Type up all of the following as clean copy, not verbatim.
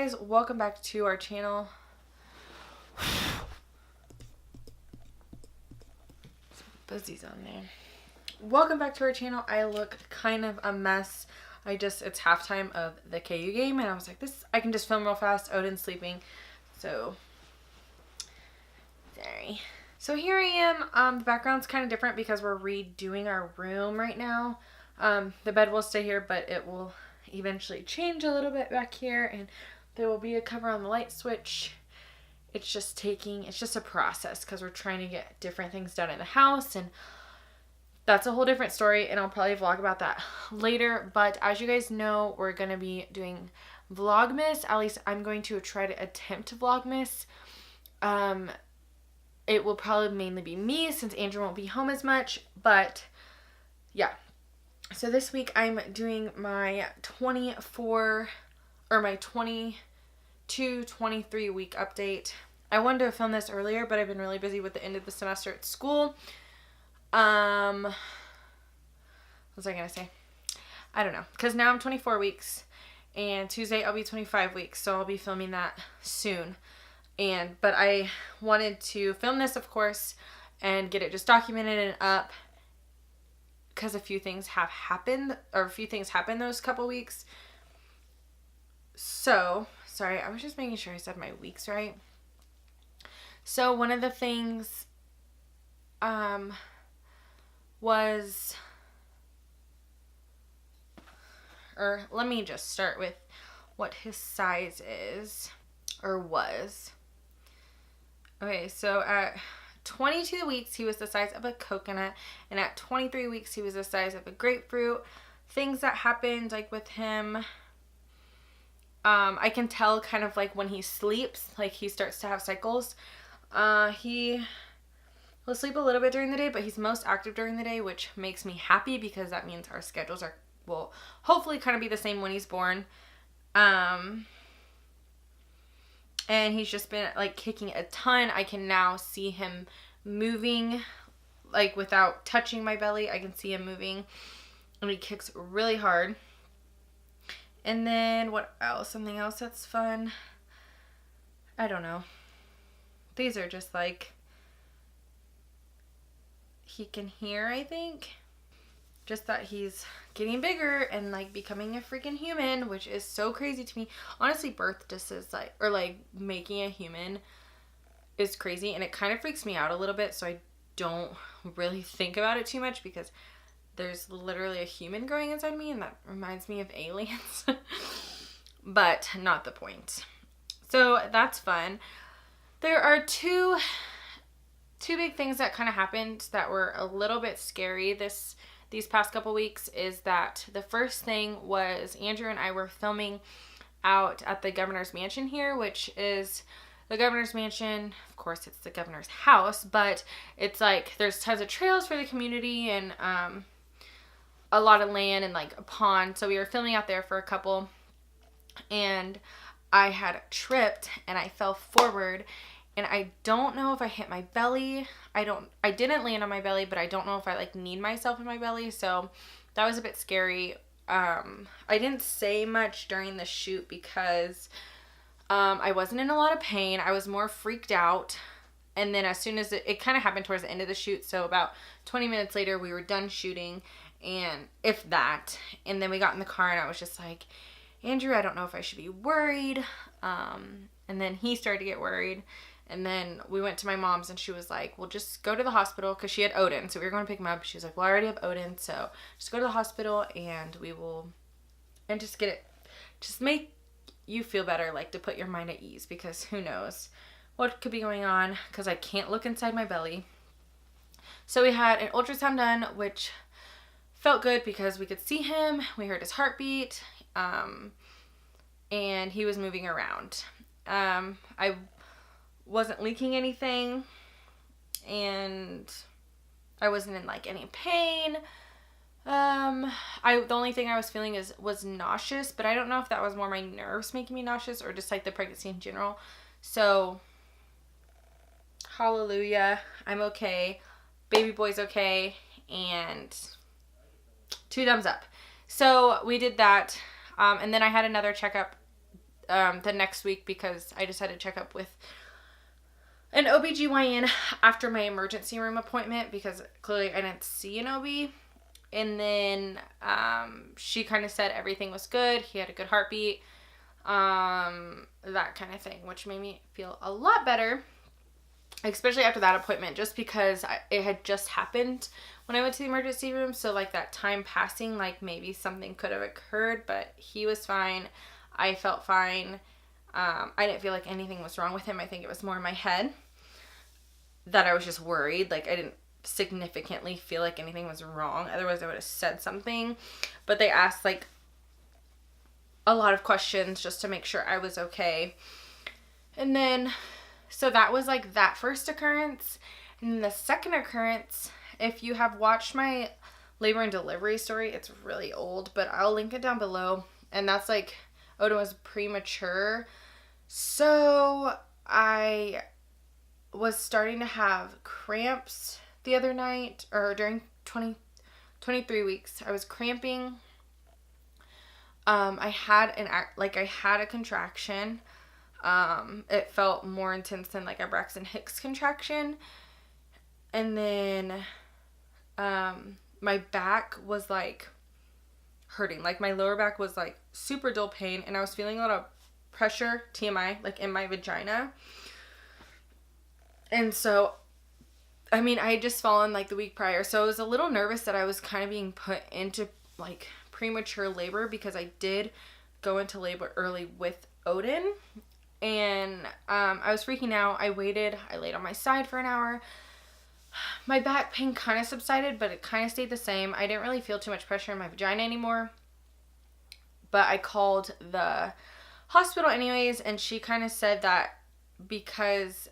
guys, welcome back to our channel. Some fuzzies on there. Welcome back to our channel. I look kind of a mess. It's halftime of the KU game and I was like, I can just film real fast. Odin's sleeping. So, sorry. So here I am. The background's kind of different because we're redoing our room right now. The bed will stay here, but it will eventually change a little bit back here, and there will be a cover on the light switch. It's just a process because we're trying to get different things done in the house, and that's a whole different story, and I'll probably vlog about that later. But as you guys know, we're going to be doing Vlogmas. At least I'm going to try to attempt Vlogmas. It will probably mainly be me since Andrew won't be home as much, but yeah. So this week I'm doing my 22-23 week update. I wanted to film this earlier, but I've been really busy with the end of the semester at school. What was I going to say? I don't know. Because now I'm 24 weeks and Tuesday I'll be 25 weeks. So I'll be filming that soon. But I wanted to film this, of course, and get it just documented and up. Because a few things happened those couple weeks. So, sorry, I was just making sure I said my weeks right. So, one of the things let me just start with what his size is, or was. Okay, so at 22 weeks, he was the size of a coconut, and at 23 weeks, he was the size of a grapefruit. Things that happened, like with him, I can tell kind of like when he sleeps, like he starts to have cycles. He will sleep a little bit during the day, but he's most active during the day, which makes me happy because that means our schedules will hopefully kind of be the same when he's born. And he's just been like kicking a ton. I can now see him moving like without touching my belly. I can see him moving and he kicks really hard. And then what else? Something else that's fun. I don't know. These are just like he can hear, I think. Just that he's getting bigger and like becoming a freaking human, which is so crazy to me. Honestly, birth just is like making a human is crazy, and it kind of freaks me out a little bit, so I don't really think about it too much because there's literally a human growing inside me, and that reminds me of aliens. But not the point. So that's fun. There are two big things that kind of happened that were a little bit scary these past couple weeks. Is that the first thing was Andrew and I were filming out at the governor's mansion here, which is the governor's mansion. Of course, it's the governor's house, but it's like there's tons of trails for the community and a lot of land and like a pond. So we were filming out there for a couple, and I had tripped and I fell forward. And I don't know if I hit my belly. I didn't land on my belly, but I don't know if I like kneed myself in my belly. So that was a bit scary. I didn't say much during the shoot because I wasn't in a lot of pain. I was more freaked out. And then as soon as it kind of happened towards the end of the shoot. So about 20 minutes later, we were done shooting, and if that. And then we got in the car and I was just like, Andrew, I don't know if I should be worried. And then he started to get worried. And then we went to my mom's and she was like, well, just go to the hospital, because she had Odin. So we were going to pick him up. She was like, well, I already have Odin. So just go to the hospital and just make you feel better, like to put your mind at ease, because who knows what could be going on, because I can't look inside my belly. So we had an ultrasound done, which felt good because we could see him. We heard his heartbeat, and he was moving around. I wasn't leaking anything, and I wasn't in like any pain. The only thing I was feeling was nauseous, but I don't know if that was more my nerves making me nauseous or just like the pregnancy in general. So hallelujah, I'm okay. Baby boy's okay, and 2 thumbs up. So we did that, and then I had another checkup the next week because I just had to check up with an OBGYN after my emergency room appointment because clearly I didn't see an OB. And then she kind of said everything was good. He had a good heartbeat. That kind of thing, which made me feel a lot better, especially after that appointment, just because it had just happened when I went to the emergency room. So like that time passing, like maybe something could have occurred, but he was fine. I felt fine. I didn't feel like anything was wrong with him. I think it was more in my head that I was just worried. Like I didn't significantly feel like anything was wrong. Otherwise I would have said something, but they asked like a lot of questions just to make sure I was okay. And then, so that was like that first occurrence. And then the second occurrence, if you have watched my labor and delivery story, it's really old, but I'll link it down below. And that's like, Odin was premature. So I was starting to have cramps the other night, or during 23 weeks. I was cramping. I had a contraction. It felt more intense than like a Braxton Hicks contraction. And then, my back was like hurting. Like my lower back was like super dull pain, and I was feeling a lot of pressure, TMI, like in my vagina. And so, I mean, I had just fallen like the week prior. So I was a little nervous that I was kind of being put into like premature labor because I did go into labor early with Odin. And I was freaking out. I waited. I laid on my side for an hour. My back pain kind of subsided, but it kind of stayed the same. I didn't really feel too much pressure in my vagina anymore. But I called the hospital anyways, and she kind of said that because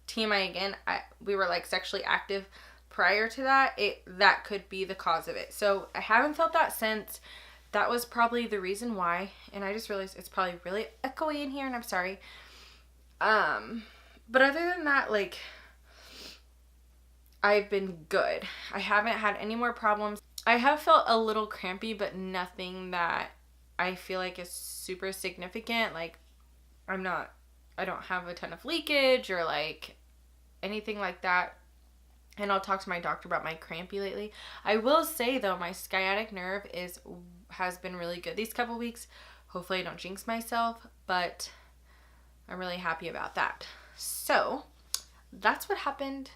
TMI again, we were like sexually active prior to that, that could be the cause of it. So I haven't felt that since. That was probably the reason why. And I just realized it's probably really echoey in here, and I'm sorry. But other than that, like, I've been good. I haven't had any more problems. I have felt a little crampy, but nothing that I feel like is super significant. Like, I don't have a ton of leakage or like anything like that. And I'll talk to my doctor about my crampy lately. I will say though, my sciatic nerve has been really good these couple weeks. Hopefully I don't jinx myself, but I'm really happy about that. So that's what happened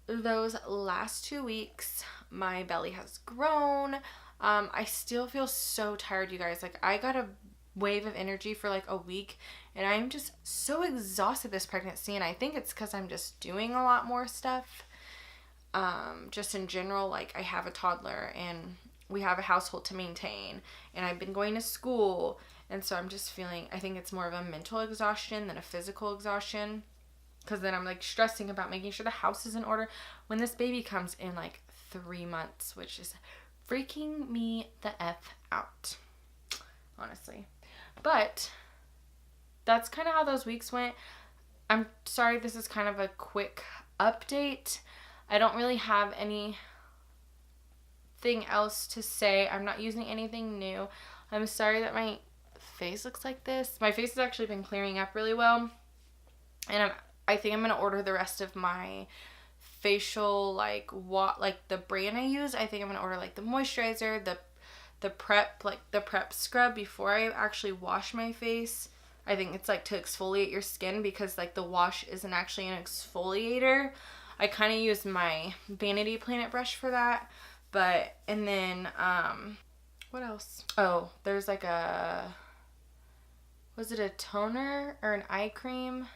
those last 2 weeks. My belly has grown. I still feel so tired, you guys. Like, I got a wave of energy for like a week, and I'm just so exhausted this pregnancy, and I think it's because I'm just doing a lot more stuff. Just in general, like, I have a toddler, and we have a household to maintain, and I've been going to school, and so I'm just feeling, I think it's more of a mental exhaustion than a physical exhaustion, because then I'm like stressing about making sure the house is in order when this baby comes in like 3 months, which is freaking me the F out, honestly. But that's kind of how those weeks went. I'm sorry this is kind of a quick update. I don't really have anything else to say. I'm not using anything new. I'm sorry that my face looks like this. My face has actually been clearing up really well. And I think I'm going to order the rest of my facial, like the brand I use. I think I'm going to order like the moisturizer, the prep scrub before I actually wash my face. I think it's like to exfoliate your skin, because like the wash isn't actually an exfoliator. I kind of use my Vanity Planet brush for that. But, and then, what else? Oh, there's like was it a toner or an eye cream?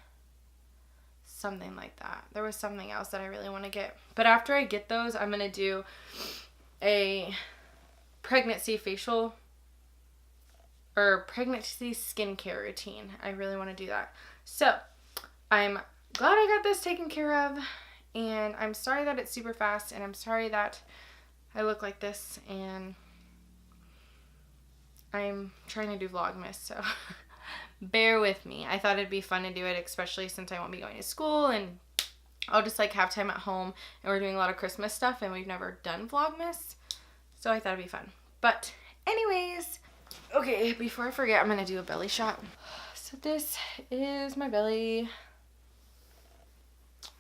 Something like that. There was something else that I really want to get. But after I get those, I'm going to do a pregnancy facial or pregnancy skincare routine. I really want to do that. So I'm glad I got this taken care of, and I'm sorry that it's super fast, and I'm sorry that I look like this, and I'm trying to do Vlogmas, so bear with me. I thought it'd be fun to do it, especially since I won't be going to school, and I'll just like have time at home, and we're doing a lot of Christmas stuff, and we've never done Vlogmas, so I thought it'd be fun. But anyways, Okay, before I forget, I'm gonna do a belly shot. So this is my belly.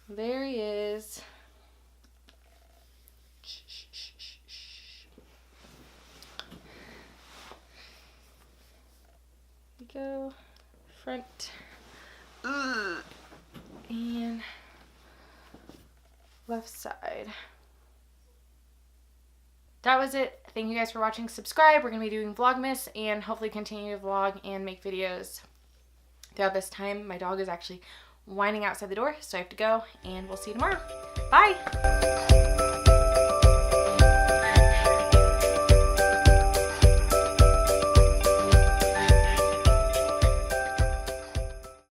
There he is. Here we go. Front. And left side. That was it. Thank you guys for watching. Subscribe. We're going to be doing Vlogmas and hopefully continue to vlog and make videos throughout this time. My dog is actually whining outside the door, so I have to go, and we'll see you tomorrow. Bye!